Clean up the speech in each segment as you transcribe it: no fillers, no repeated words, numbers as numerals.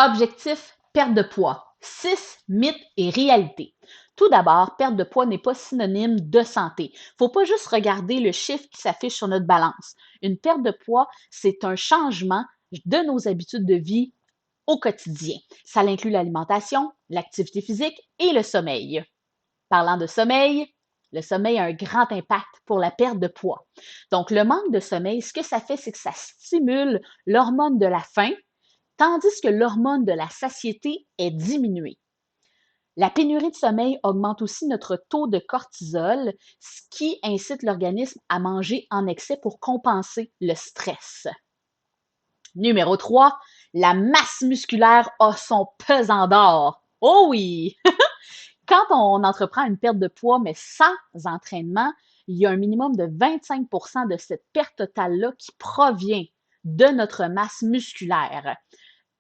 Objectif, perte de poids. 6 mythes et réalités. Tout d'abord, perte de poids n'est pas synonyme de santé. Il ne faut pas juste regarder le chiffre qui s'affiche sur notre balance. Une perte de poids, c'est un changement de nos habitudes de vie au quotidien. Ça inclut l'alimentation, l'activité physique et le sommeil. Parlant de sommeil, le sommeil a un grand impact pour la perte de poids. Donc, le manque de sommeil, ce que ça fait, c'est que ça stimule l'hormone de la faim, tandis que l'hormone de la satiété est diminuée. La pénurie de sommeil augmente aussi notre taux de cortisol, ce qui incite l'organisme à manger en excès pour compenser le stress. Numéro 3, la masse musculaire a son pesant d'or. Oh oui! Quand on entreprend une perte de poids, mais sans entraînement, il y a un minimum de 25 de cette perte totale-là qui provient de notre masse musculaire.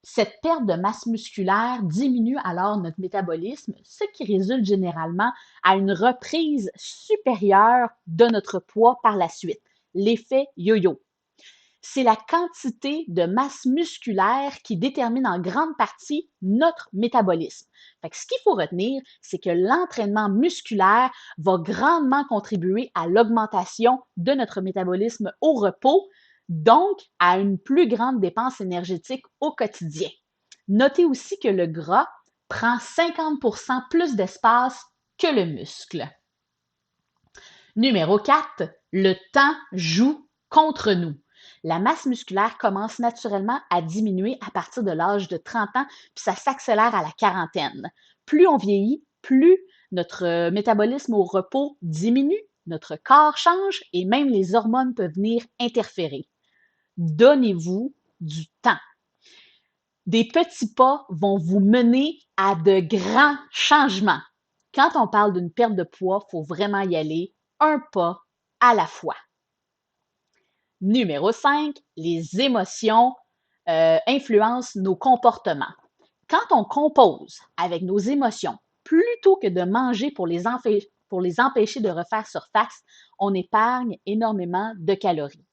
Cette perte de masse musculaire diminue alors notre métabolisme, ce qui résulte généralement à une reprise supérieure de notre poids par la suite, l'effet yo-yo. C'est la quantité de masse musculaire qui détermine en grande partie notre métabolisme. Fait que ce qu'il faut retenir, c'est que l'entraînement musculaire va grandement contribuer à l'augmentation de notre métabolisme au repos, donc à une plus grande dépense énergétique au quotidien. Notez aussi que le gras prend 50% plus d'espace que le muscle. Numéro 4, le temps joue contre nous. La masse musculaire commence naturellement à diminuer à partir de l'âge de 30 ans, puis ça s'accélère à la quarantaine. Plus on vieillit, plus notre métabolisme au repos diminue, notre corps change et même les hormones peuvent venir interférer. Donnez-vous du temps. Des petits pas vont vous mener à de grands changements. Quand on parle d'une perte de poids, il faut vraiment y aller un pas à la fois. Numéro 5, les émotions influencent nos comportements. Quand on compose avec nos émotions, plutôt que de manger pour les empêcher de refaire surface, on épargne énormément de calories.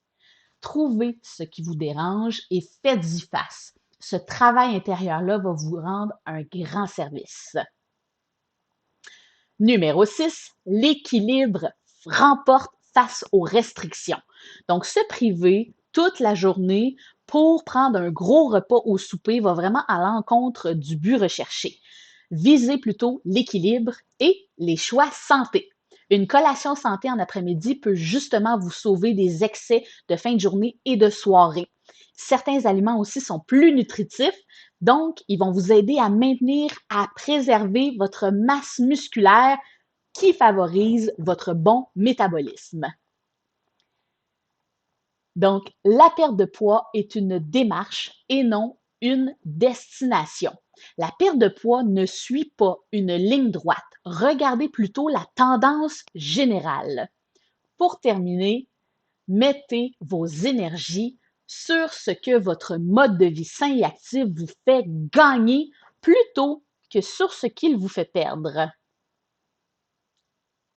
Trouvez ce qui vous dérange et faites-y face. Ce travail intérieur-là va vous rendre un grand service. Numéro 6, l'équilibre remporte face aux restrictions. Donc, se priver toute la journée pour prendre un gros repas au souper va vraiment à l'encontre du but recherché. Visez plutôt l'équilibre et les choix santé. Une collation santé en après-midi peut justement vous sauver des excès de fin de journée et de soirée. Certains aliments aussi sont plus nutritifs, donc ils vont vous aider à maintenir, à préserver votre masse musculaire qui favorise votre bon métabolisme. Donc, la perte de poids est une démarche et non une destination. La perte de poids ne suit pas une ligne droite. Regardez plutôt la tendance générale. Pour terminer, mettez vos énergies sur ce que votre mode de vie sain et actif vous fait gagner plutôt que sur ce qu'il vous fait perdre.